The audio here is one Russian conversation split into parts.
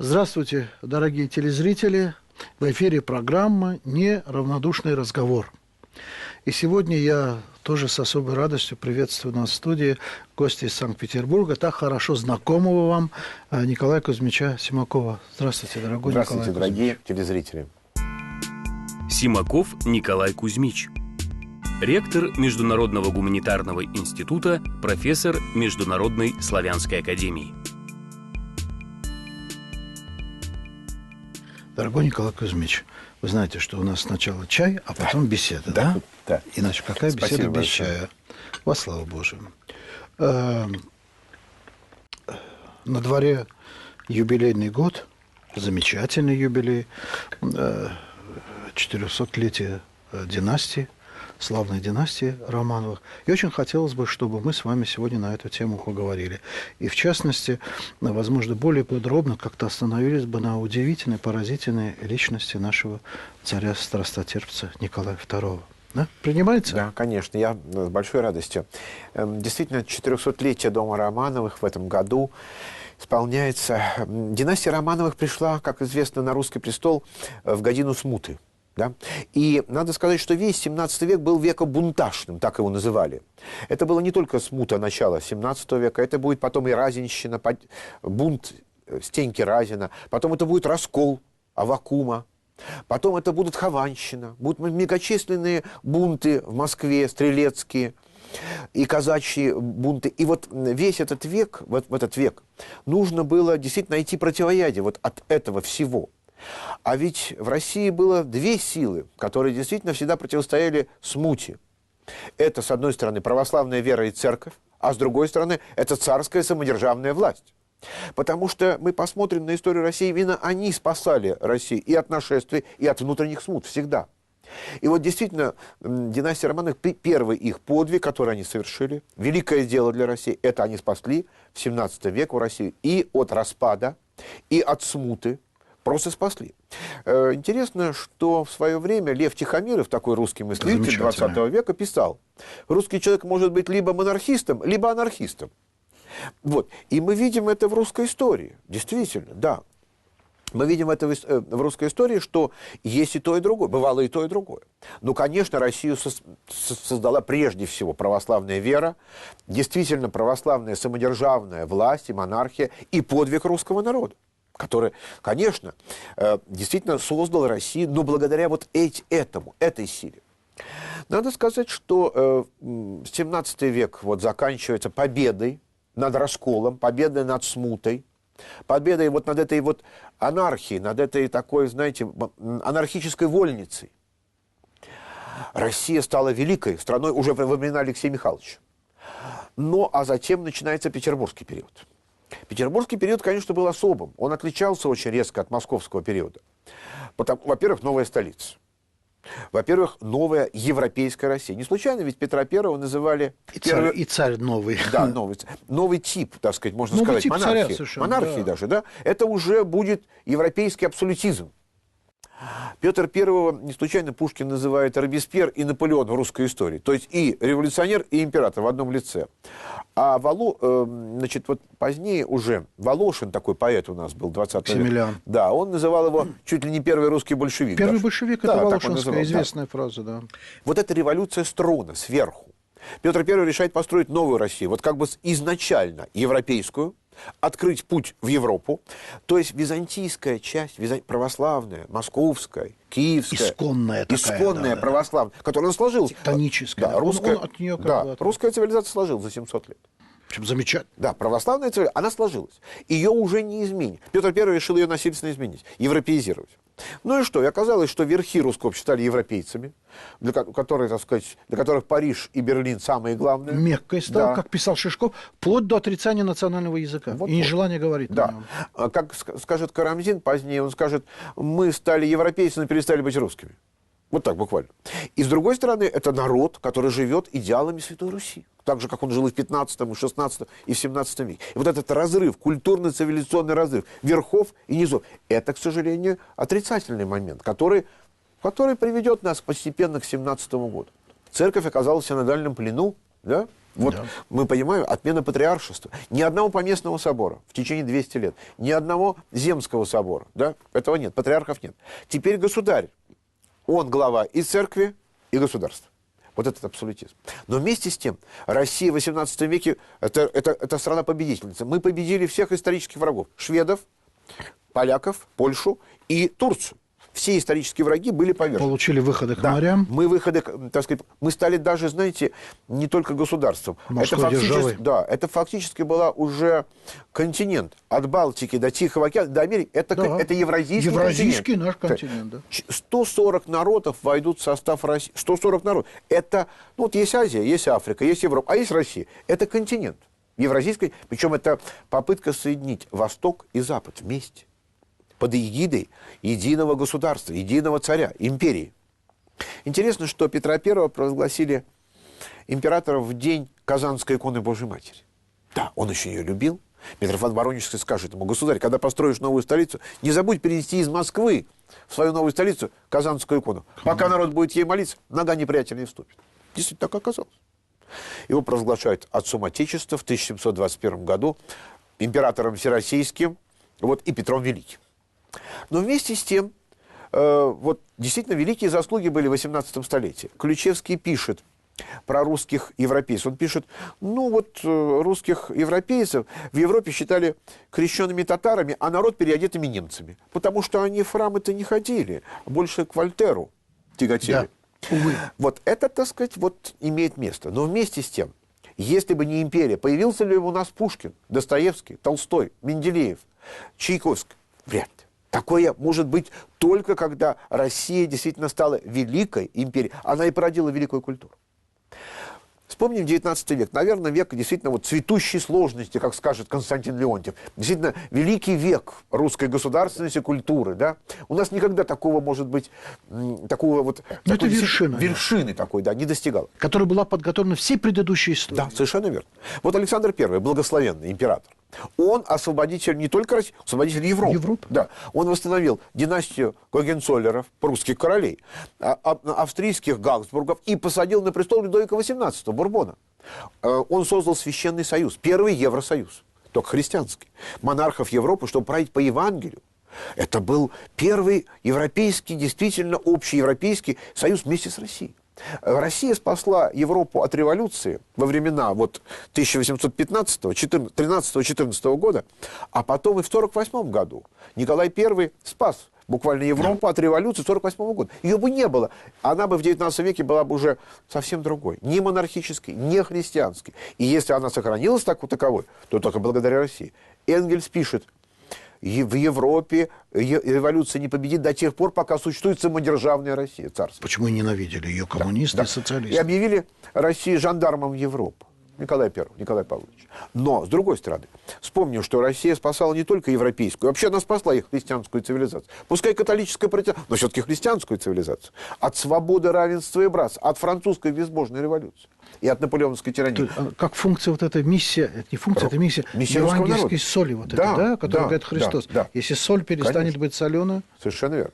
Здравствуйте, дорогие телезрители. В эфире программа «Неравнодушный разговор». И сегодня я тоже с особой радостью приветствую нас в студии гостя из Санкт-Петербурга, так хорошо знакомого вам Николая Кузьмича Симакова. Здравствуйте, дорогой Николай Кузьмич. Здравствуйте, дорогие телезрители. Симаков Николай Кузьмич. Ректор Международного гуманитарного института, профессор Международной славянской академии. Дорогой Николай Кузьмич, вы знаете, что у нас сначала чай, а потом беседа, да? Да. Иначе какая беседа без чая? Во славу Божию. На дворе юбилейный год, замечательный юбилей, 400-летие династии, славной династии Романовых. И очень хотелось бы, чтобы мы с вами сегодня на эту тему поговорили. И, в частности, возможно, более подробно как-то остановились бы на удивительной, поразительной личности нашего царя-страстотерпца Николая II. Да? Принимается? Да, конечно, я с большой радостью. Действительно, 400-летие дома Романовых в этом году исполняется. Династия Романовых пришла, как известно, на русский престол в годину смуты. Да? И надо сказать, что весь 17 век был веком бунтажным, так его называли. Это было не только смута начала 17 века, это будет потом и Разинщина, бунт Стеньки Разина, потом это будет раскол Аввакума, потом это будет Хованщина, будут многочисленные бунты в Москве, стрелецкие и казачьи бунты. И вот весь этот век, в этот век нужно было действительно найти противоядие вот от этого всего. А ведь в России было две силы, которые действительно всегда противостояли смуте. Это, с одной стороны, православная вера и церковь, а с другой стороны, это царская самодержавная власть. Потому что мы посмотрим на историю России, именно они спасали Россию и от нашествий, и от внутренних смут всегда. И вот действительно, династия Романовых, первый их подвиг, который они совершили, великое дело для России, это они спасли в 17 веке Россию и от распада, и от смуты. Просто спасли. Интересно, что в свое время Лев Тихомиров, такой русский мыслитель 20 века, писал: русский человек может быть либо монархистом, либо анархистом. Вот. И мы видим это в русской истории. Действительно, да. Мы видим это в русской истории, что есть и то, и другое. Бывало и то, и другое. Ну, конечно, Россию создала прежде всего православная вера, действительно православная самодержавная власть и монархия, и подвиг русского народа, который, конечно, действительно создал Россию, но благодаря вот этой силе. Надо сказать, что 17 век вот заканчивается победой над расколом, победой над смутой, победой вот над этой вот анархией, над этой такой, знаете, анархической вольницей. Россия стала великой страной уже во времена Алексея Михайловича. Ну, а затем начинается Петербургский период. Петербургский период, конечно, был особым. Он отличался очень резко от московского периода. Во-первых, новая столица. Во-первых, новая европейская Россия. Не случайно ведь Петра Первого называли... И царь новый. Да, новый тип, так сказать, можно сказать, тип монархии. Царя совершенно, монархии да. даже, да. Это уже будет европейский абсолютизм. Петр Первого не случайно Пушкин называет Робеспьер и Наполеон в русской истории. То есть и революционер, и император в одном лице. А значит, вот позднее уже Волошин, такой поэт у нас был, 20 век. Да, он называл его чуть ли не первый русский большевик. Первый даже. большевик, да, это волошинская известная фраза, да. Вот эта революция с трона, сверху. Петр Первый решает построить новую Россию, вот как бы изначально европейскую, открыть путь в Европу, то есть византийская часть, православная, московская, киевская, исконная православная, которая сложилась. Тектоническая. Да, русская, от нее русская цивилизация сложилась за 700 лет. Причем замечательно. Да, православная цивилизация, она сложилась. Ее уже не изменить. Петр Первый решил ее насильственно изменить, европеизировать. Ну и что? И оказалось, что верхи русского общества стали европейцами, для которых Париж и Берлин самые главные. Меккой стал, да. Как писал Шишков, вплоть до отрицания национального языка и нежелания говорить на нем. Как скажет Карамзин позднее, он скажет: мы стали европейцами, но перестали быть русскими. Вот так буквально. И с другой стороны, это народ, который живет идеалами Святой Руси. Так же, как он жил и в 15, и в 16, и в 17 веке. И вот этот разрыв, культурно-цивилизационный разрыв верхов и низов, это, к сожалению, отрицательный момент, который приведет нас постепенно к 17 году. Церковь оказалась в синодальном плену, да? Вот Да. мы понимаем, отмена патриаршества. Ни одного поместного собора в течение 200 лет. Ни одного земского собора. Да? Этого нет, патриархов нет. Теперь государь. Он глава и церкви, и государства. Вот этот абсолютизм. Но вместе с тем, Россия в XVIII веке это страна-победительница. Мы победили всех исторических врагов. Шведов, поляков, Польшу и Турцию. Все исторические враги были повержены. Получили выходы к Да, морям. мы выходы, так сказать, мы стали даже, знаете, не только государством. Морской державой. Да, это фактически была уже континент. От Балтики до Тихого океана, до Америки. Это евразийский континент. Евразийский наш континент, да. 140 народов войдут в состав России. 140 народов. Это, ну вот есть Азия, есть Африка, есть Европа, а есть Россия. Это континент. Евразийский, причем это попытка соединить Восток и Запад вместе. Под эгидой единого государства, единого царя, империи. Интересно, что Петра I провозгласили императором в день Казанской иконы Божьей Матери. Да, он еще ее любил. Митрофан Воронежский скажет ему: государь, когда построишь новую столицу, не забудь перенести из Москвы в свою новую столицу Казанскую икону. Пока народ будет ей молиться, нога неприятеля не вступит. Действительно, так оказалось. Его провозглашают отцом Отечества в 1721 году, императором всероссийским, вот, и Петром Великим. Но вместе с тем, вот действительно великие заслуги были в 18 столетии. Ключевский пишет про русских европейцев. Он пишет, ну вот русских европейцев в Европе считали крещенными татарами, а народ переодетыми немцами. Потому что они в храмы-то не ходили, а больше к Вольтеру тяготели. Да, увы. Вот это, так сказать, вот имеет место. Но вместе с тем, если бы не империя, появился ли у нас Пушкин, Достоевский, Толстой, Менделеев, Чайковский? Вряд ли. Такое может быть только когда Россия действительно стала великой империей. Она и породила великую культуру. Вспомним 19 век. Наверное, век действительно вот цветущей сложности, как скажет Константин Леонтьев. Действительно, великий век русской государственности, культуры. Да? У нас никогда такого, может быть, такого вот... Но это вершина. Вершины такой, да, не достигал. Которая была подготовлена всей предыдущей историей. Да, совершенно верно. Вот Александр I, благословенный император, он освободитель не только России, освободитель Европы. Да. Он восстановил династию Гогенцоллеров, прусских королей, австрийских Габсбургов и посадил на престол Людовика XVIII, Бурбона. Он создал Священный Союз, первый Евросоюз, только христианский, монархов Европы, чтобы править по Евангелию. Это был первый европейский, действительно общеевропейский союз вместе с Россией. Россия спасла Европу от революции во времена вот 1815-13-14 года, а потом и в 1948 году Николай I спас буквально Европу от революции 1948 года. Ее бы не было. Она бы в 19 веке была бы уже совсем другой. Не монархической, не христианской. И если она сохранилась таковой, то только благодаря России. Энгельс пишет: в Европе революция не победит до тех пор, пока существует самодержавная Россия, царство. Почему ненавидели ее коммунисты и социалисты? И объявили Россию жандармом Европы. Николай Павлович. Но, с другой стороны, вспомним, что Россия спасала не только европейскую, вообще она спасла и христианскую цивилизацию. Пускай католическая, но все-таки христианскую цивилизацию. От свободы, равенства и братства, от французской безбожной революции и от наполеоновской тирании. Как функция вот эта миссия, это не функция, это миссия евангельской соли, вот да, это, да, которую говорит Христос. Да. Если соль перестанет быть соленой... Совершенно верно.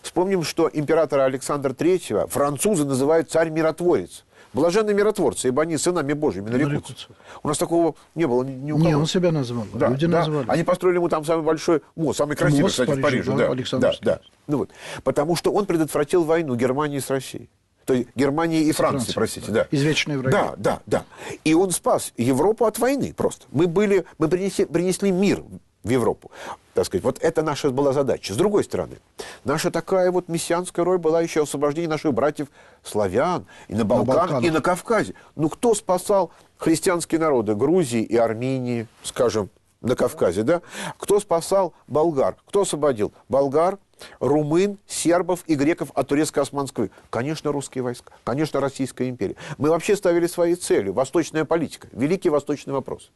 Вспомним, что императора Александра III французы называют царь-миротворец. Блаженные миротворцы, ибо они сынами Божьими нарекутся. У нас такого не было ни у кого. Не, он себя назвал, да, люди назвали. Они построили ему там самый большой мост, самый красивый, мост, кстати, в Париже. Да, Александровский. Да. Ну, вот. Потому что он предотвратил войну Германии с Россией. То есть Германии и Франции, простите. Да. Извечные враги. Да. И он спас Европу от войны просто. Мы принесли мир в Европу. Так сказать, вот это наша была задача. С другой стороны, наша такая вот мессианская роль была еще освобождение наших братьев славян и на Балканах, и на Кавказе. Ну, кто спасал христианские народы Грузии и Армении, скажем, на Кавказе, да? Кто спасал болгар? Кто освободил? Болгар, румын, сербов и греков от турецко-османской. Конечно, русские войска. Конечно, Российская империя. Мы вообще ставили своей целью восточная политика. Великий восточный вопрос.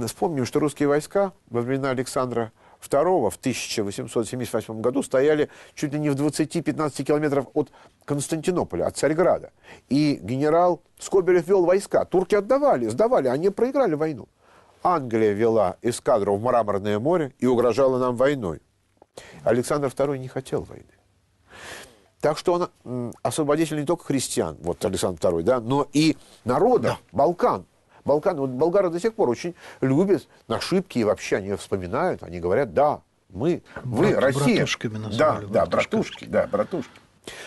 Вспомним, что русские войска во времена Александра II в 1878 году стояли чуть ли не в 20-15 километров от Константинополя, от Царьграда. И генерал Скобелев вел войска. Турки сдавали, они проиграли войну. Англия вела эскадру в Мраморное море и угрожала нам войной. Александр II не хотел войны. Так что он освободитель не только христиан, вот Александр II, да, но и народа, Балкан. Балканы, вот болгары до сих пор очень любят ошибки, и вообще они вспоминают, они говорят, да, вы, Россия. Братушками называли. Да, братушки.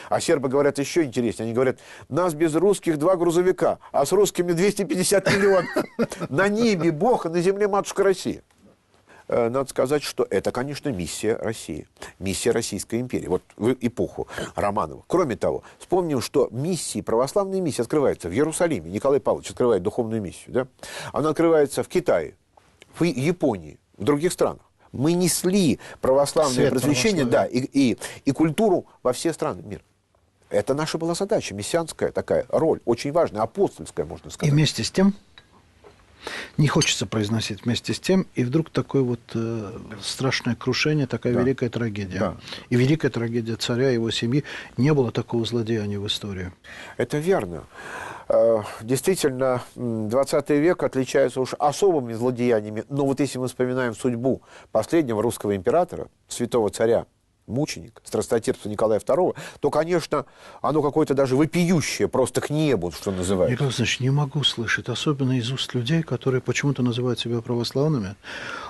А сербы говорят еще интереснее. Они говорят, нас без русских 2 грузовика, а с русскими 250 миллионов. На небе Бог, а на земле матушка Россия. Надо сказать, что это, конечно, миссия России. Миссия Российской империи. Вот в эпоху Романовых. Кроме того, вспомним, что православные миссии открываются в Иерусалиме. Николай Павлович открывает духовную миссию. Да? Она открывается в Китае, в Японии, в других странах. Мы несли православное просвещение, да, и культуру во все страны мира. Это наша была задача, мессианская такая роль, очень важная, апостольская, можно сказать. И вместе с тем, не хочется произносить вместе с тем, и вдруг такое вот страшное крушение, такая великая трагедия. Да. И великая трагедия царя и его семьи. Не было такого злодеяния в истории. Это верно. Действительно, 20 век отличается уж особыми злодеяниями. Но вот если мы вспоминаем судьбу последнего русского императора, святого царя, мученик, страстотерпца Николая II, то, конечно, оно какое-то даже вопиющее, просто к небу, что называется. Николай Александрович, не могу слышать, особенно из уст людей, которые почему-то называют себя православными,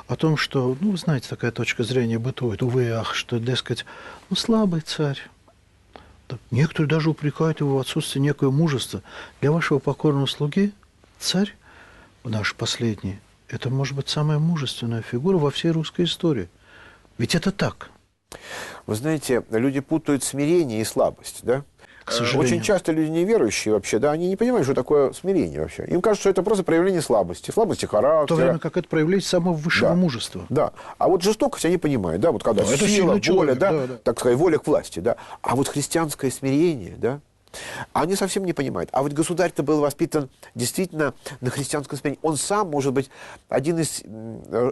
о том, что, ну, знаете, такая точка зрения бытует, увы и ах, что, дескать, ну, слабый царь. Некоторые даже упрекают его в отсутствии некого мужества. Для вашего покорного слуги царь, наш последний, это, может быть, самая мужественная фигура во всей русской истории. Ведь это так. Вы знаете, люди путают смирение и слабость, да? К сожалению. Очень часто люди неверующие вообще, да, они не понимают, что такое смирение вообще. Им кажется, что это просто проявление слабости характера. В то время как это проявление самого высшего мужества. Да. А вот жестокость они понимают, да, вот когда сила, воля, человек, да, так сказать, воля к власти, да. А вот христианское смирение, да, они совсем не понимают. А вот государь-то был воспитан действительно на христианском смирении. Он сам, может быть, один из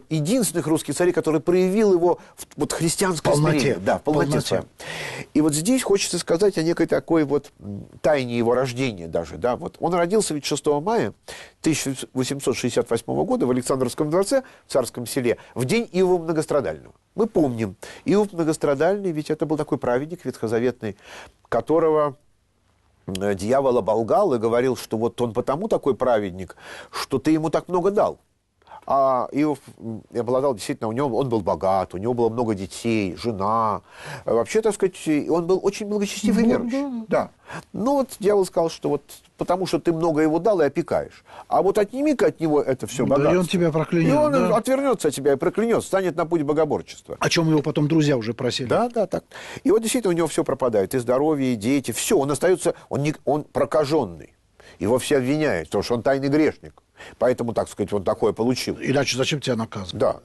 единственных русских царей, который проявил его в вот христианское смирение. Да, в полноте. И вот здесь хочется сказать о некой такой вот тайне его рождения даже. Да? Вот он родился ведь 6 мая 1868 года в Александровском дворце, в Царском селе, в день Иова Многострадального. Мы помним, Иов Многострадальный, ведь это был такой праведник ветхозаветный, которого дьявол оболгал и говорил, что вот он потому такой праведник, что ты ему так много дал. А Иов обладал действительно, он был богат, у него было много детей, жена. Вообще, так сказать, он был очень благочестивый и верующий. Да. Но вот дьявол сказал, что вот потому что ты много его дал и опекаешь. А вот отними-ка от него это все богатство. И он тебя проклянет. И он отвернется от тебя и проклянет, станет на путь богоборчества. О чем его потом друзья уже просили. Да, так. И вот действительно у него все пропадает. И здоровье, и дети, все. Он остается, он прокаженный. Его все обвиняют, потому что он тайный грешник. Поэтому, так сказать, он такое получил. Иначе зачем тебя наказывать? Да.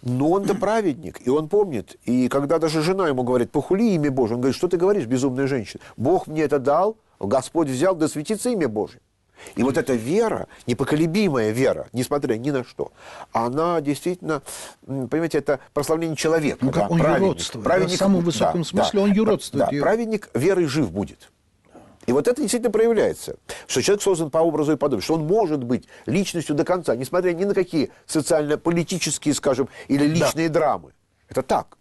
Но он-то праведник, и он помнит. И когда даже жена ему говорит, похули имя Божие, он говорит, что ты говоришь, безумная женщина? Бог мне это дал, Господь взял, да светится имя Божие. И вот эта вера, непоколебимая вера, несмотря ни на что, она действительно, понимаете, это прославление человека. Ну, как он юродствует. Праведник, в самом высоком смысле он юродствует. Да, праведник верой жив будет. И вот это действительно проявляется, что человек создан по образу и подобию, что он может быть личностью до конца, несмотря ни на какие социально-политические, скажем, или личные драмы. Это так.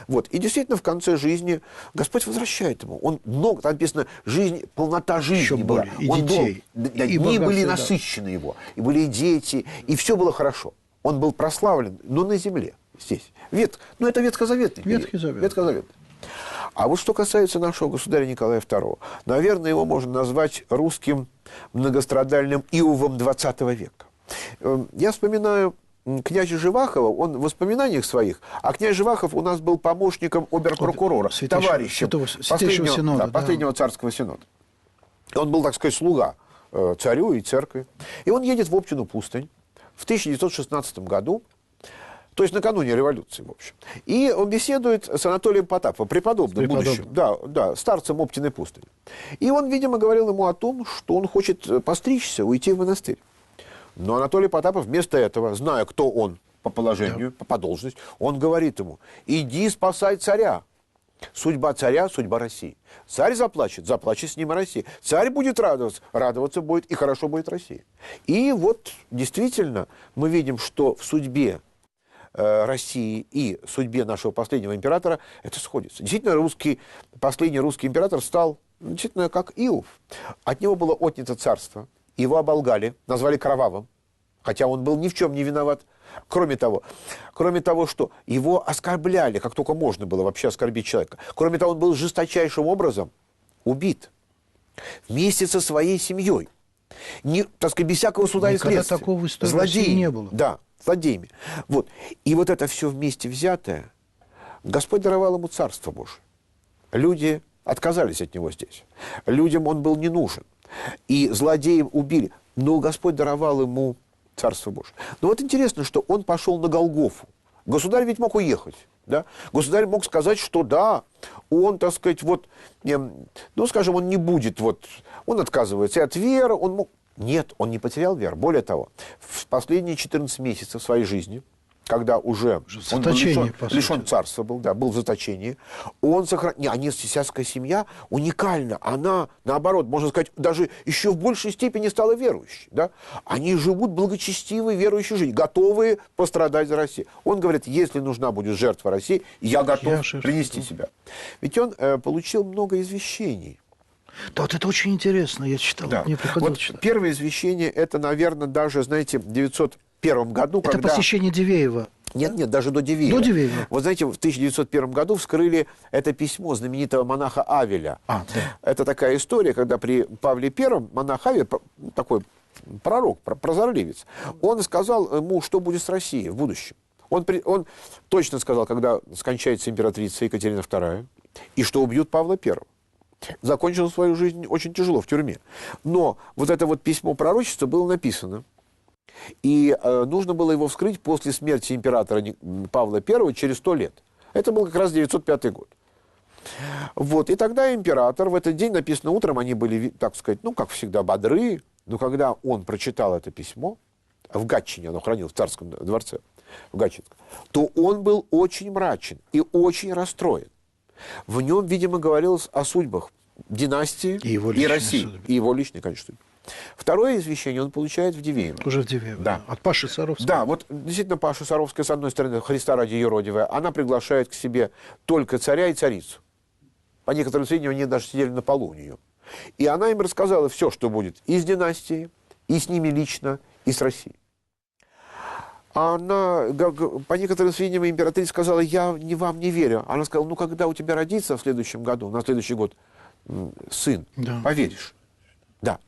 Вот. И действительно в конце жизни Господь возвращает ему. Он много, там написано, жизнь, полнота жизни еще была. Более, и он детей. И дни были насыщены его, и были и дети, и все было хорошо. Он был прославлен, но на земле, здесь. Ну, это ветхозаветный период. Ветхий Завет. А вот что касается нашего государя Николая II, наверное, его можно назвать русским многострадальным Иовом XX века. Я вспоминаю князя Живахова, он в воспоминаниях своих, а князь Живахов у нас был помощником оберпрокурора, товарищем последнего царского синода. Он был, так сказать, слуга царю и церкви. И он едет в Оптину пустынь в 1916 году, то есть накануне революции, в общем. И он беседует с Анатолием Потаповым, преподобным будущим, старцем Оптиной пустыни. И он, видимо, говорил ему о том, что он хочет постричься, уйти в монастырь. Но Анатолий Потапов вместо этого, зная, кто он по положению, по должности, он говорит ему, иди спасай царя. Судьба царя, судьба России. Царь заплачет, заплачет с ним и Россия. Царь будет радоваться, радоваться будет, и хорошо будет Россия. И вот действительно мы видим, что в судьбе России и судьбе нашего последнего императора, это сходится. Действительно, последний русский император стал действительно как Иов. От него было отнято царство, его оболгали, назвали кровавым, хотя он был ни в чем не виноват. Кроме того, что его оскорбляли, как только можно было вообще оскорбить человека. Кроме того, он был жесточайшим образом убит вместе со своей семьей. Так сказать, без всякого суда и следствия. Никогда такого в истории России не было. Да, злодеями. Вот. И вот это все вместе взятое, Господь даровал ему Царство Божие. Люди отказались от него здесь. Людям он был не нужен. И злодеев убили. Но Господь даровал ему Царство Божие. Но вот интересно, что он пошел на Голгофу. Государь ведь мог уехать. Да? Государь мог сказать, что да, он, так сказать, вот, ну, скажем, он не будет, вот, он отказывается и от веры, он мог... Нет, он не потерял веру. Более того, в последние 14 месяцев своей жизни, когда уже он был лишен царства, был в заточении, он сохранил... Анестезиатская семья уникальна. Она, наоборот, можно сказать, даже еще в большей степени стала верующей. Да? Они живут благочестивой, верующей жизнью, готовые пострадать за Россию. Он говорит, если нужна будет жертва России, я готов принести себя. Ведь он получил много извещений. Да, вот это очень интересно, я читал, да. мне приходилось вот читать. Первое извещение, это, наверное, даже, знаете, в 901 году, это когда... посещение Дивеева. Нет, даже до Дивеева. До Дивеева. Вот знаете, в 1901 году вскрыли это письмо знаменитого монаха Авеля. Да. Это такая история, когда при Павле I монах Авель, такой пророк, прозорливец, он сказал ему, что будет с Россией в будущем. Он точно сказал, когда скончается императрица Екатерина II, и что убьют Павла I. Закончил свою жизнь очень тяжело в тюрьме. Но вот это вот письмо пророчества было написано. И нужно было его вскрыть после смерти императора Павла I через 100 лет. Это был как раз 905 год. Вот. И тогда император, в этот день, написано утром, они были, так сказать, ну, как всегда, бодры. Но когда он прочитал это письмо, в Гатчине оно хранилось, в царском дворце, в Гатчинском, то он был очень мрачен и очень расстроен. В нем, видимо, говорилось о судьбах династии и России. Судьбы. И его личной, конечно, судьбы. Второе извещение он получает в Дивеево. Уже в Дивеево, да. От Паши Саровской. Да, вот действительно Паша Саровская, с одной стороны, Христа ради юродивая, она приглашает к себе только царя и царицу. По некоторым сведениям, они даже сидели на полу у нее. И она им рассказала все, что будет и с династией, и с ними лично, и с Россией. Она, по некоторым сведениям, императрица сказала, я вам не верю. Она сказала, ну, когда у тебя родится в следующем году, на следующий год, сын, да. Поверишь. Да.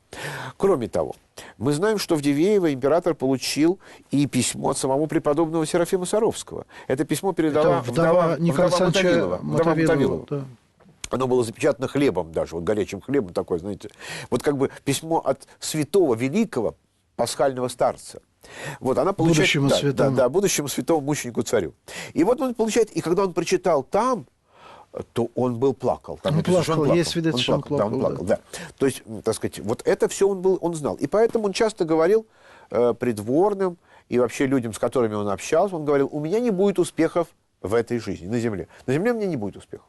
Кроме того, мы знаем, что в Дивеево император получил и письмо от самого преподобного Серафима Саровского. Это письмо передала вдова Мотовилова. Да. Оно было запечатано хлебом даже, вот горячим хлебом такой, знаете. Вот как бы письмо от святого, великого пасхального старца. Вот она получает, будущему святому мученику царю. И вот он получает, и когда он прочитал там, то он плакал. Там плакал, есть свидетельство, он плакал. Да. То есть, так сказать, вот это все он знал. И поэтому он часто говорил придворным и вообще людям, с которыми он общался, он говорил, у меня не будет успехов в этой жизни, на земле. На земле у меня не будет успехов.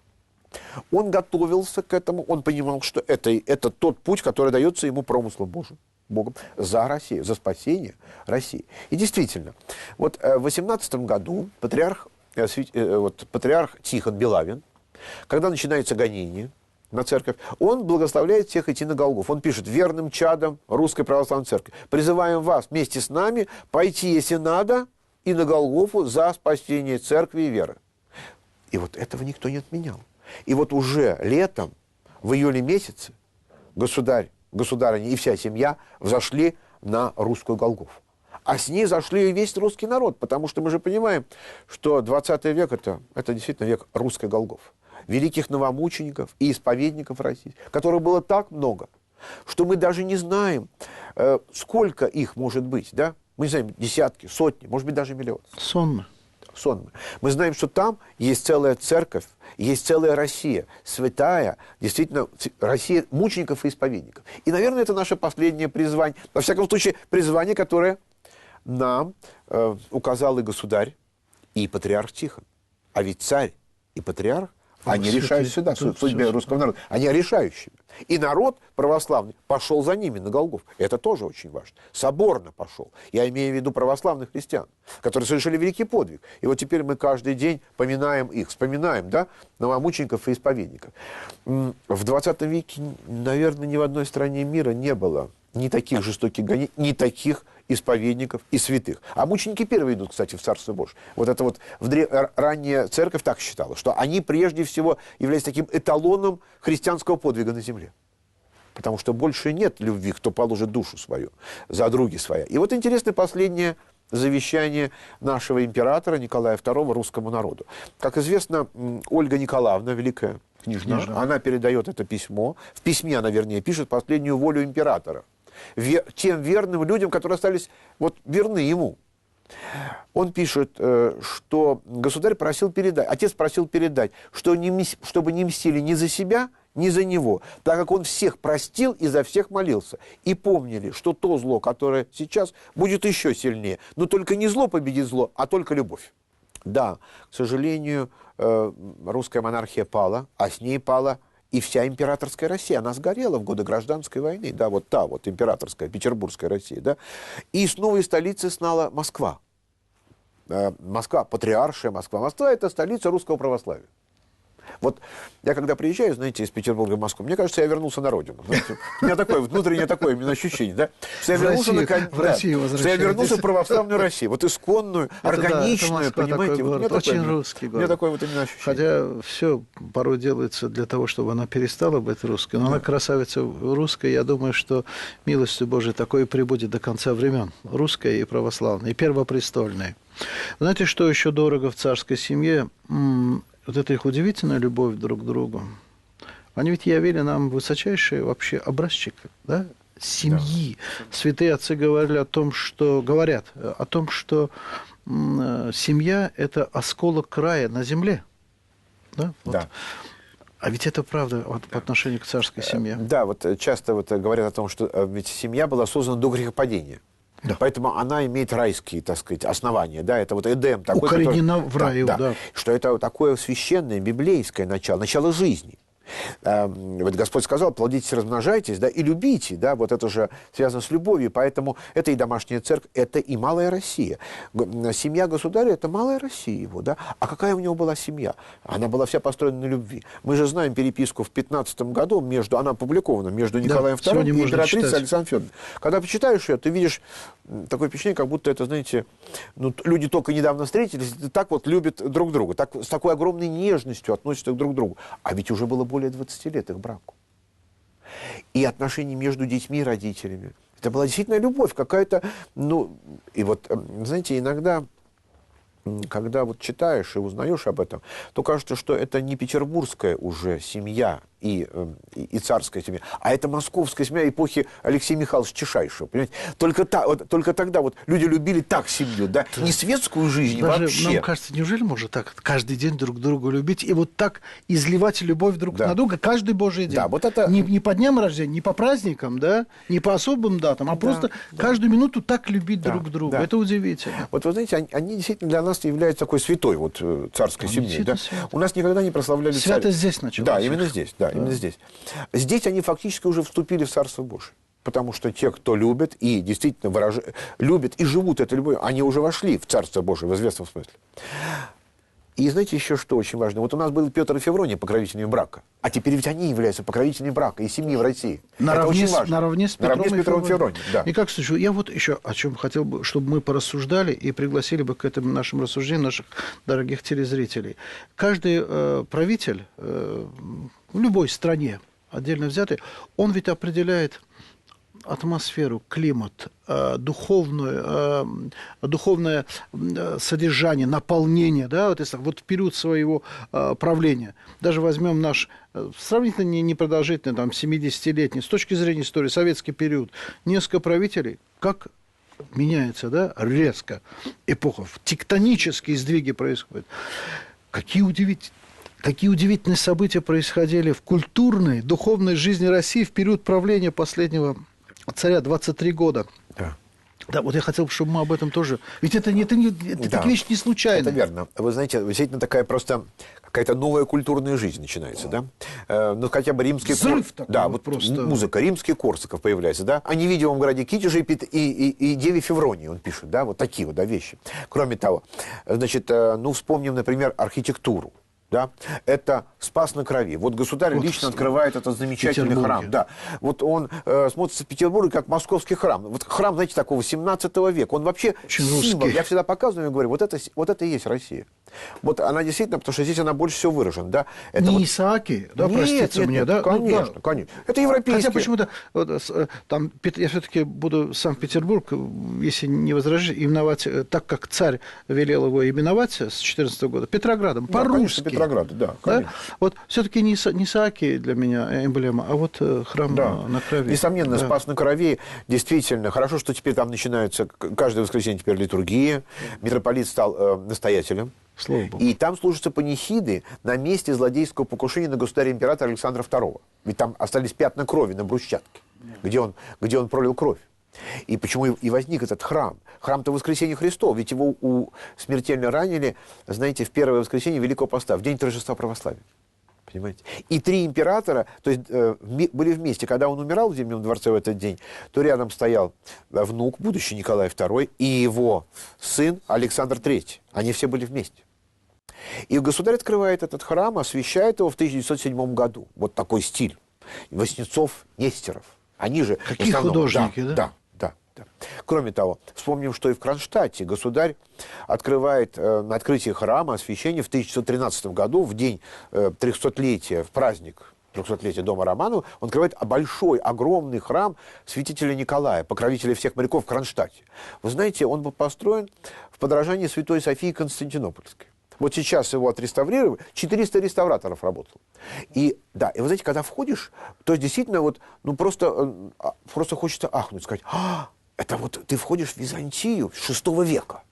Он готовился к этому, он понимал, что это тот путь, который дается ему промыслом Богом за Россию, за спасение России. И действительно, вот в 18 году патриарх Тихон Белавин, когда начинается гонение на церковь, он благословляет всех идти на Голгофу. Он пишет, верным чадам Русской Православной Церкви, призываем вас вместе с нами пойти, если надо, и на Голгофу за спасение церкви и веры. И вот этого никто не отменял. И вот уже летом, в июле месяце, государыня и вся семья взошли на русскую Голгофу. А с ней зашли и весь русский народ, потому что мы же понимаем, что 20 век это действительно век русской Голгофы. Великих новомучеников и исповедников России, которых было так много, что мы даже не знаем, сколько их может быть. Да? Мы не знаем, десятки, сотни, может быть, даже миллион. Сонмы. Мы знаем, что там есть целая церковь, есть целая Россия, святая, действительно, Россия мучеников и исповедников. И, наверное, это наше последнее призвание, во всяком случае, призвание, которое нам указал и государь, и патриарх Тихон. А ведь царь и патриарх, они решают судьбе русского народа, они решающими. И народ православный пошел за ними на Голгофу. Это тоже очень важно. Соборно пошел. Я имею в виду православных христиан, которые совершили великий подвиг. И вот теперь мы каждый день поминаем их, вспоминаем, да, новомучеников и исповедников. В 20 веке, наверное, ни в одной стране мира не было ни таких жестоких гонений, ни таких исповедников и святых. А мученики первые идут, кстати, в Царство Божие. Вот это вот ранняя церковь так считала, что они прежде всего являются таким эталоном христианского подвига на земле. Потому что больше нет любви, кто положит душу свою за други своя. И вот интересно последнее завещание нашего императора Николая II русскому народу. Как известно, Ольга Николаевна, великая княжна, она передает это письмо. В письме она, вернее, пишет последнюю волю императора тем верным людям, которые остались вот верны ему. Он пишет, что государь просил передать, отец просил передать, что чтобы не мстили ни за себя, ни за него, так как он всех простил и за всех молился. И помнили, что то зло, которое сейчас, будет еще сильнее. Но только не зло победит зло, а только любовь. Да, к сожалению, русская монархия пала, а с ней пала и вся императорская Россия. Она сгорела в годы гражданской войны. Да, вот та вот императорская, петербургская Россия. Да? И с новой столицы стала Москва. Москва, патриаршая Москва. Москва – это столица русского православия. Вот я когда приезжаю, знаете, из Петербурга в Москву, мне кажется, я вернулся на родину. Знаете, у меня такое внутреннее такое именно ощущение, да? Что я вернулся что я вернулся в православную Россию, вот исконную, органичную, понимаете? Вот очень русский город. У меня такое вот именно ощущение. Хотя все порой делается для того, чтобы она перестала быть русской. Но она красавица русская, я думаю, что милостью Божией такое и прибудет до конца времен. Русская и православная, и первопрестольная. Знаете, что еще дорого в царской семье? Вот это их удивительная любовь друг к другу. Они ведь явили нам высочайшие вообще образчик, да, семьи. Да. Святые отцы говорят о том, что семья – это осколок края на земле. Да? Вот. Да. А ведь это правда вот, по отношению к царской семье. Да, вот часто вот говорят о том, что ведь семья была создана до грехопадения. Да. Поэтому она имеет райские, так сказать, основания. Да, это вот Эдем такой, укоренена в раю, да. Что это такое священное, библейское начало жизни. Вот Господь сказал, плодитесь, размножайтесь, да, и любите, да, вот это же связано с любовью, поэтому это и домашняя церковь, это и малая Россия. Семья государя – это малая Россия его, да, а какая у него была семья? Она была вся построена на любви. Мы же знаем переписку в 15 году, она опубликована между Николаем II и императрицей Александрой Федоровной. Когда почитаешь ее, ты видишь такое впечатление, как будто это, знаете, ну, люди только недавно встретились, так вот любят друг друга, с такой огромной нежностью относятся друг к другу. А ведь уже было более 20 лет их браку. И отношения между детьми и родителями. Это была действительно любовь какая-то, ну, и вот, знаете, иногда, когда вот читаешь и узнаешь об этом, то кажется, что это не петербургская уже семья и царская семья, а это московская семья эпохи Алексея Михайловича Тишайшего, понимаете? Только тогда вот люди любили так семью, да, не светскую жизнь даже, вообще. Нам кажется, неужели можно так каждый день друг друга любить и вот так изливать любовь друг на друга каждый божий день? Да, вот это... не по дням рождения, не по праздникам, да, не по особым датам, а просто каждую минуту так любить друг друга. Да. Это удивительно. Вот вы знаете, они действительно для нас являются такой святой вот царской семьей. Да? У нас никогда не прославляли царя. Святость здесь началась. Да, именно здесь, да. Именно здесь. Здесь они фактически уже вступили в Царство Божие. Потому что те, кто любит и действительно любят и живут этой любовью, они уже вошли в Царство Божие в известном смысле. И знаете еще что очень важно? Вот у нас был Петр и Феврония покровителями брака, а теперь ведь они являются покровителями брака и семьи в России. Наравне с Петром и Февронием. Да. И как слышу, я вот еще о чем хотел бы, чтобы мы порассуждали и пригласили бы к этому нашим рассуждениям наших дорогих телезрителей. Каждый правитель в любой стране, отдельно взятый, он ведь определяет атмосферу, климат, духовное содержание, наполнение, да, вот в период своего правления. Даже возьмем наш сравнительно непродолжительный, там, 70-летний, с точки зрения истории, советский период, несколько правителей, как меняется, да, резко эпоха, тектонические сдвиги происходят. Какие удивительные события происходили в культурной, духовной жизни России в период правления последнего царя, 23 года. Да. Да, вот я хотел, чтобы мы об этом тоже... Ведь это Да. такие вещи не случайные. Это верно. Вы знаете, действительно такая просто какая-то новая культурная жизнь начинается, да? Ну, хотя бы римский... Взрыв такой Да, вот вот просто. музыка, римский Корсаков появляется, да? О невидимом граде Китеже и Деве Февронии он пишет, да? Вот такие вот, да, вещи. Кроме того, значит, ну, вспомним, например, архитектуру. Да? Это Спас на Крови. Вот государь Вот лично открывает этот замечательный Петербурге. храм. Да. Вот он смотрится в Петербурге как московский храм. Вот храм, знаете, такого 17 века. Он вообще Очень символ. русский. Я всегда показываю и говорю, вот это и есть Россия. Вот она действительно, потому что здесь она больше всего выражена. Да? Это Не вот... Исааки, да, Нет, простите нет, мне, нет, да? конечно, Ну, да. конечно. Это европейский. Хотя почему-то там я все-таки буду Санкт-Петербург, если не возражаешь, именовать так, как царь велел его именовать с 14 года, Петроградом, Да, конечно, по-русски. Петроград, да, Да? конечно. Вот все-таки не Исааки для меня эмблема, а вот храм на Крови. Несомненно, Да. Спас на Крови действительно хорошо, что теперь там начинается каждое воскресенье теперь литургия. Митрополит стал настоятелем. Слава Богу. И там служатся панихиды на месте злодейского покушения на государя-императора Александра II. Ведь там остались пятна крови на брусчатке, где он пролил кровь. И почему и возник этот храм? Храм-то Воскресения Христова, ведь его смертельно ранили, знаете, в первое воскресенье Великого Поста, в день торжества православия. Понимаете? И 3 императора, то есть были вместе. Когда он умирал в Зимнем дворце в этот день, то рядом стоял внук, будущий Николай II, и его сын Александр III. Они все были вместе. И государь открывает этот храм, освящает его в 1907 году. Вот такой стиль. Воснецов, Нестеров. Они же... Какие художники, да? Да. Кроме того, вспомним, что и в Кронштадте государь открывает на открытии храма освящение в 1913 году, в день 300-летия, в праздник 300-летия дома Романовых, он открывает большой, огромный храм святителя Николая, покровителя всех моряков в Кронштадте. Вы знаете, он был построен в подражании Святой Софии Константинопольской. Вот сейчас его отреставрировали, 400 реставраторов работало. И да, и вы знаете, когда входишь, то есть действительно вот, ну просто хочется ахнуть, сказать, это вот ты входишь в Византию VI века.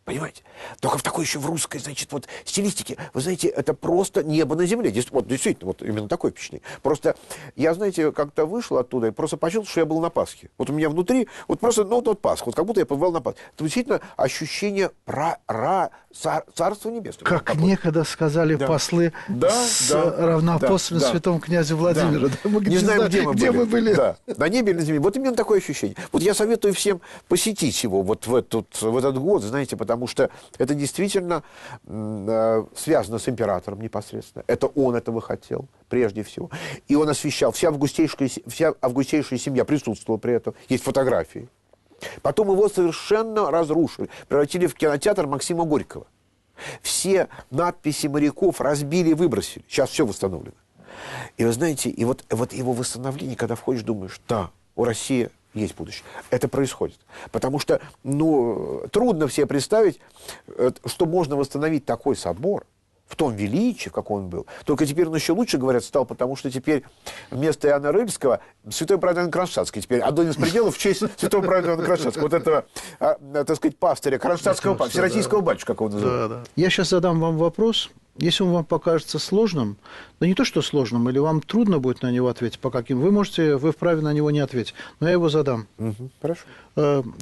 Понимаете? Только в такой еще в русской, значит, вот стилистике. Вы знаете, это просто небо на земле. Вот действительно, вот именно такое впечатление. Просто я, знаете, как-то вышел оттуда и просто почувствовал, что я был на Пасхе. Вот у меня внутри, вот просто, ну, вот Пасха, вот как будто я побывал на Пасхе. Это действительно ощущение Царства Небесного. Как некогда сказали послы равноапостольным святому князю Владимиру. Да. Мы не знаем, где мы были. Да. Да. На небе или на земле. Вот именно такое ощущение. Вот я советую всем посетить его вот в этот год, знаете, потому что это действительно связано с императором непосредственно. Это он этого хотел, прежде всего. И он освещал. Вся августейшая семья присутствовала при этом. Есть фотографии. Потом его совершенно разрушили. Превратили в кинотеатр Максима Горького. Все надписи моряков разбили, выбросили. Сейчас все восстановлено. И вы знаете, и вот его восстановление, когда входишь, думаешь, да, у России есть будущее. Это происходит. Потому что, ну, трудно себе представить, что можно восстановить такой собор в том величии, в каком он был. Только теперь он еще лучше, говорят, стал, потому что теперь вместо Иоанна Рыльского святой праведный Иоанн Кронштадтский. Теперь один из пределов в честь святого праведного Иоанна Кронштадтского. Вот этого, так сказать, пастыря Кронштадтского, всероссийского батюшка, как его называют. Да. Я сейчас задам вам вопрос. Если он вам покажется сложным, да не то, что сложным, или вам трудно будет на него ответить, по каким, вы вправе на него не ответить, но я его задам. Хорошо.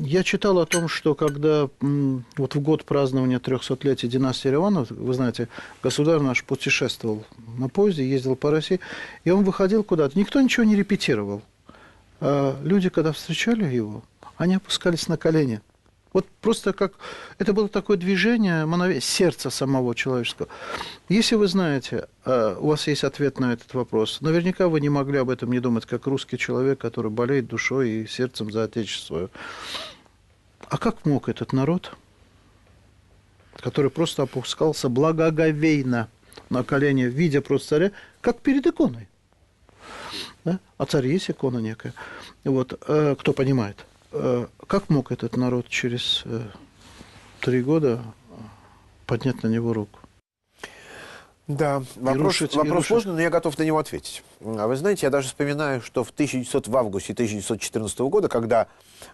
Я читал о том, что когда вот в год празднования 300-летия династии Романовых, вы знаете, государь наш путешествовал на поезде, ездил по России, и он выходил куда-то, никто ничего не репетировал. Люди, когда встречали его, они опускались на колени. Вот просто как... Это было такое движение сердца самого человеческого. Если вы знаете, у вас есть ответ на этот вопрос, наверняка вы не могли об этом не думать, как русский человек, который болеет душой и сердцем за Отечество свое. А как мог этот народ, который просто опускался благоговейно на колени, видя просто царя, как перед иконой? Да? А царь есть икона некая. Вот. Кто понимает? Как мог этот народ через 3 года поднять на него руку? Да, вопрос сложный, но я готов на него ответить. вы знаете, я даже вспоминаю, что в августе 1914 года, когда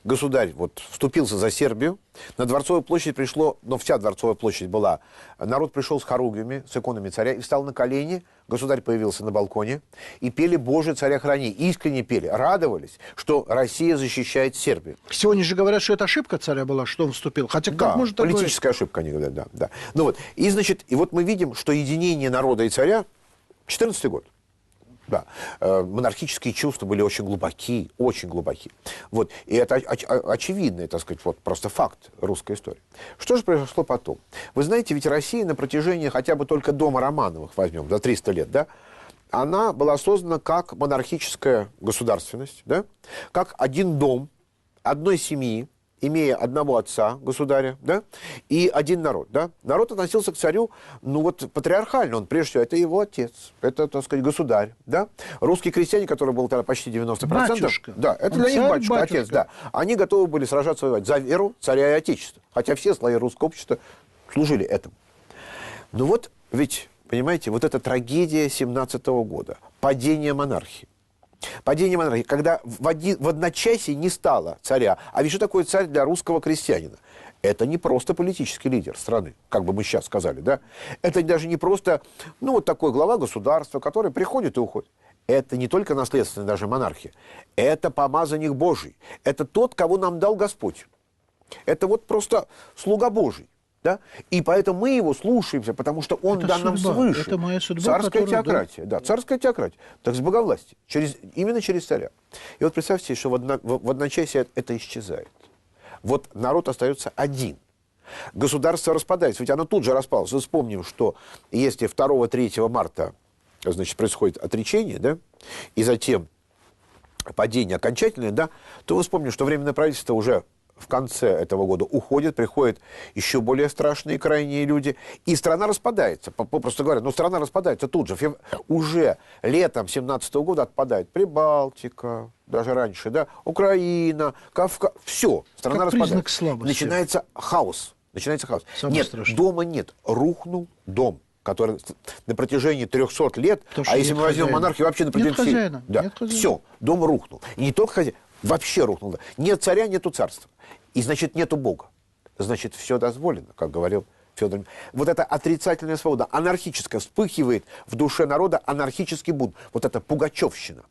государь вот вступился за Сербию, на Дворцовую площадь пришло, но вся Дворцовая площадь была, народ пришел с хоругвями, с иконами царя, и встал на колени, государь появился на балконе, и пели «Боже, царя храни», искренне пели, радовались, что Россия защищает Сербию. Сегодня же говорят, что это ошибка царя была, что он вступил. Хотя как Да, может такое... политическая ошибка, они говорят, да, да. Ну вот, и значит, и вот мы видим, что единение народа и царя, 14 год, да, монархические чувства были очень глубоки, очень глубоки. Вот, и это очевидный, так сказать, вот просто факт русской истории. Что же произошло потом? Вы знаете, ведь Россия на протяжении хотя бы только дома Романовых, возьмем, за 300 лет, да, она была создана как монархическая государственность, да, как один дом, одной семьи, имея одного отца, государя, да, и один народ, да. Народ относился к царю, ну вот, патриархально. Он, прежде всего, это его отец, это, так сказать, государь, да. Русские крестьяне, которые был тогда почти 90%. Батюшка. Да, это Он для них царь, батюшка, отец, да. Они готовы были сражаться, воевать за веру, царя и отечества. Хотя все слои русского общества служили этому. Ну вот, ведь, понимаете, вот эта трагедия 17-го года, падение монархии. Падение монархии, когда в одночасье не стало царя. А ведь что такое царь для русского крестьянина? Это не просто политический лидер страны, как бы мы сейчас сказали, да? Это даже не просто, ну, вот такой глава государства, который приходит и уходит. Это не только наследственная даже монархия. Это помазанник Божий. Это тот, кого нам дал Господь. Это вот просто слуга Божий. Да? И поэтому мы его слушаемся, потому что он дан нам свыше. Это моя судьба, царская теократия. Да, царская теократия. Так с боговластием. Именно через царя. И вот представьте, что в одночасье это исчезает. Вот народ остается один. Государство распадается. Ведь оно тут же распалось. Вспомним, что если 2-3 марта, значит, происходит отречение, да, и затем падение окончательное, да, то мы вспомним, что Временное правительство уже в конце этого года уходит, приходят еще более страшные крайние люди, и страна распадается. Попросту говоря, но страна распадается тут же. Уже летом 17-го года отпадает Прибалтика, даже раньше, да, Украина, Кавказ, все, страна как распадается. Признак слабости. Начинается хаос. Самое Нет, страшное. дома нет. Рухнул дом, который на протяжении 300 лет, а если мы возьмем монархию, вообще на протяжении... Нет хозяина. Да, нет хозяина. все, дом рухнул. И не только хозяин, вообще рухнул. Да. Нет царя, нету царства. И, значит, нету Бога. Значит, все дозволено, как говорил Федор. Вот эта отрицательная свобода, анархическая, вспыхивает в душе народа анархический бунт. Вот эта пугачевщина.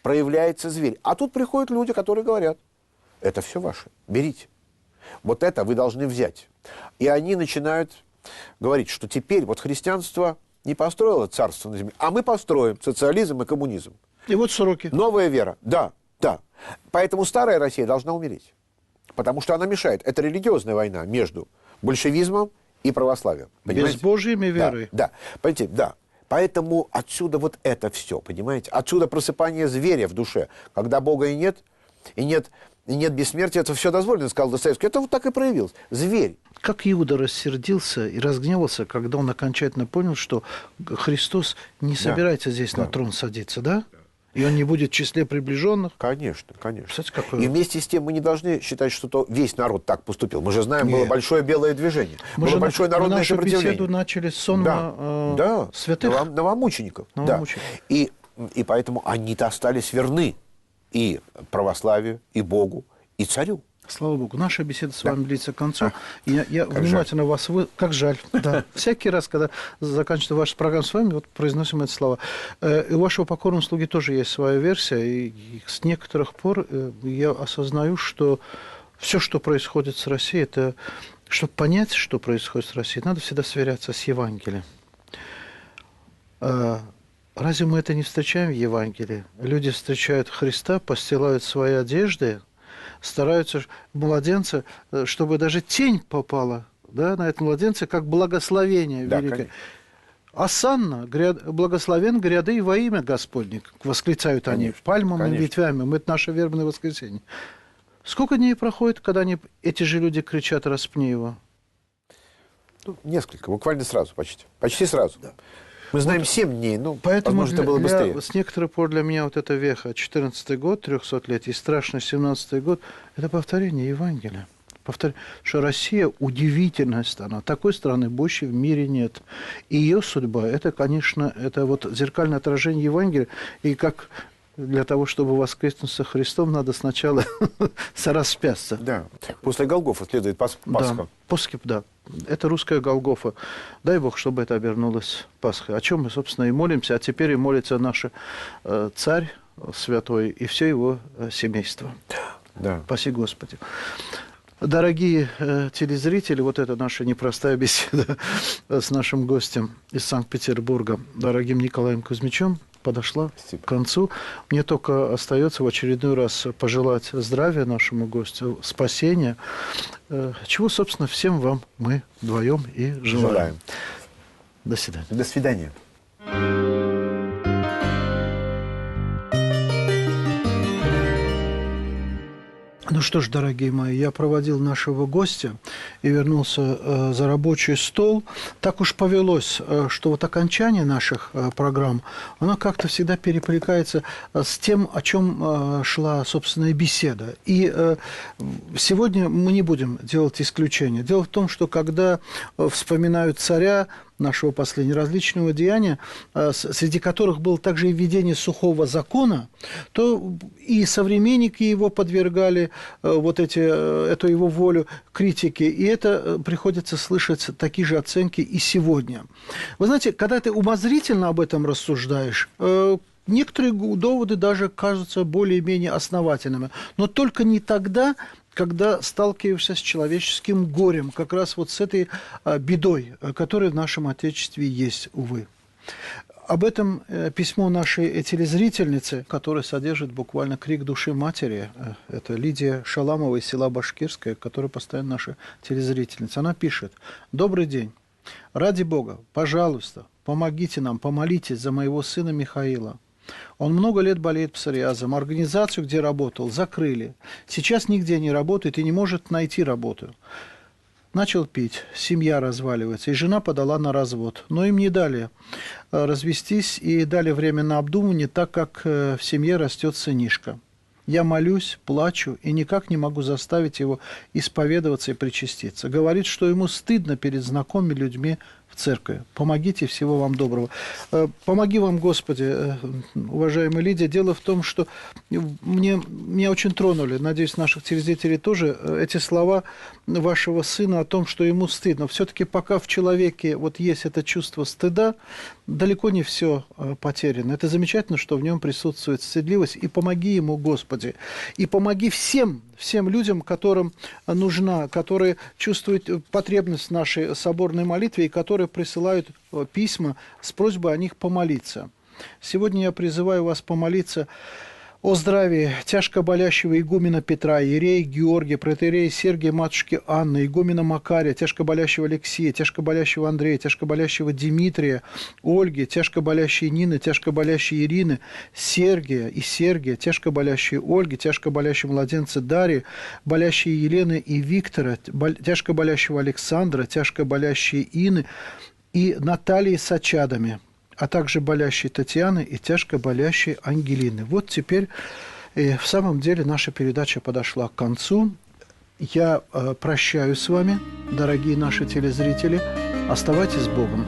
Проявляется зверь. А тут приходят люди, которые говорят, это все ваше, берите. Вот это вы должны взять. И они начинают говорить, что теперь вот христианство не построило царство на земле, а мы построим социализм и коммунизм. И вот сроки. Новая вера, да, да. Поэтому старая Россия должна умереть. Потому что она мешает. Это религиозная война между большевизмом и православием. Понимаете? Безбожием и верой. Да, да. Понимаете, да. Поэтому отсюда вот это все, понимаете? Отсюда просыпание зверя в душе. Когда Бога и нет бессмертия, это все дозволено, сказал Достоевский. Это вот так и проявилось. Зверь. Как Иуда рассердился и разгневался, когда он окончательно понял, что Христос не собирается здесь на трон садиться, да? И он не будет в числе приближенных? Конечно, конечно. Кстати, какое... И вместе с тем мы не должны считать, что весь народ так поступил. Мы же знаем, было большое белое движение. Мы было большое народное нашу сопротивление. Беседу начали с сонма святых. Новомучеников. Новомучеников. Да. И поэтому они-то остались верны и православию, и Богу, и царю. Слава Богу. Наша беседа с вами близится к концу. Я внимательно вас... Как жаль. Да. Всякий раз, когда заканчивается ваша программа с вами, вот произносим эти слова. И у вашего покорного слуги тоже есть своя версия. И с некоторых пор я осознаю, что все, что происходит с Россией, это... Чтобы понять, что происходит с Россией, надо всегда сверяться с Евангелием. Разве мы это не встречаем в Евангелии? Люди встречают Христа, постилают свои одежды, стараются младенца, чтобы даже тень попала, да, на этого младенца, как благословение великое. Конечно. Осанна, благословен гряды во имя Господне, восклицают они, пальмами, ветвями. Это наше вербное воскресенье. Сколько дней проходит, когда эти же люди кричат «распни его»? Ну, несколько, буквально сразу почти. Почти сразу. Да. Мы знаем 7 дней, ну, поэтому возможно, это было быстрее. С некоторых пор для меня вот эта веха, 14-й год, 300 лет, и страшный 17-й год, это повторение Евангелия. Повторяю, что Россия удивительная страна. Такой страны больше в мире нет. И ее судьба, это, конечно, это вот зеркальное отражение Евангелия. И как для того, чтобы воскреснуть со Христом, надо сначала распясться. Да. После Голгофы следует Пасха. Да, после, да. Это русская Голгофа. Дай Бог, чтобы это обернулось Пасхой. О чем мы, собственно, и молимся. А теперь и молится наш царь святой и все его семейство. Да. Спаси Господи. Дорогие телезрители, вот это наша непростая беседа с нашим гостем из Санкт-Петербурга, дорогим Николаем Кузьмичем, подошла к концу. Мне только остается в очередной раз пожелать здравия нашему гостю, спасения, чего, собственно, всем вам мы вдвоем и желаем. До свидания. До свидания. Ну что ж, дорогие мои, я проводил нашего гостя и вернулся за рабочий стол. Так уж повелось, что вот окончание наших программ, оно как-то всегда перекликается с тем, о чем шла собственная беседа. И сегодня мы не будем делать исключения. Дело в том, что когда вспоминают царя, нашего последнего различного деяния, среди которых было также и введение сухого закона, то и современники его подвергали эту его волю критике, и это приходится слышать такие же оценки и сегодня. Вы знаете, когда ты умозрительно об этом рассуждаешь, некоторые доводы даже кажутся более-менее основательными, но только не тогда, когда сталкиваешься с человеческим горем, как раз вот с этой бедой, которая в нашем Отечестве есть, увы. Об этом письмо нашей телезрительницы, которое содержит буквально крик души матери. Это Лидия Шаламова из села Башкирское, которая постоянно наша телезрительница. Она пишет: «Добрый день. Ради Бога, пожалуйста, помогите нам, помолитесь за моего сына Михаила. Он много лет болеет псориазом. Организацию, где работал, закрыли. Сейчас нигде не работает и не может найти работу. Начал пить, семья разваливается, и жена подала на развод. Но им не дали развестись и дали время на обдумывание, так как в семье растет сынишка. Я молюсь, плачу и никак не могу заставить его исповедоваться и причаститься. Говорит, что ему стыдно перед знакомыми людьми в церкви. Помогите, всего вам доброго». Помоги вам, Господи, уважаемая Лидия. Дело в том, что меня очень тронули, надеюсь, наших телезрителей тоже, эти слова вашего сына о том, что ему стыдно. Все-таки пока в человеке вот есть это чувство стыда, далеко не все потеряно. Это замечательно, что в нем присутствует стыдливость. И помоги ему, Господи. И помоги всем людям, которым нужна, которые чувствуют потребность в нашей соборной молитве и которые присылают письма с просьбой о них помолиться. Сегодня я призываю вас помолиться о здравии тяжко болящего игумена Петра, иерея Георгия, протоиерея Сергия, матушки Анны, игумена Макария, тяжко болящего Алексея, тяжко болящего Андрея, тяжко болящего Дмитрия, Ольги, тяжко болящей Нины, тяжко болящей Ирины, Сергия и Сергия, тяжко болящей Ольги, тяжко болящей младенца Дарьи, болящей Елены и Виктора, тяжко болящего Александра, тяжко болящей Ины и Натальи с очадами, а также болящей Татьяны и тяжко болящей Ангелины. Вот теперь в самом деле наша передача подошла к концу. Я прощаюсь с вами, дорогие наши телезрители. Оставайтесь с Богом.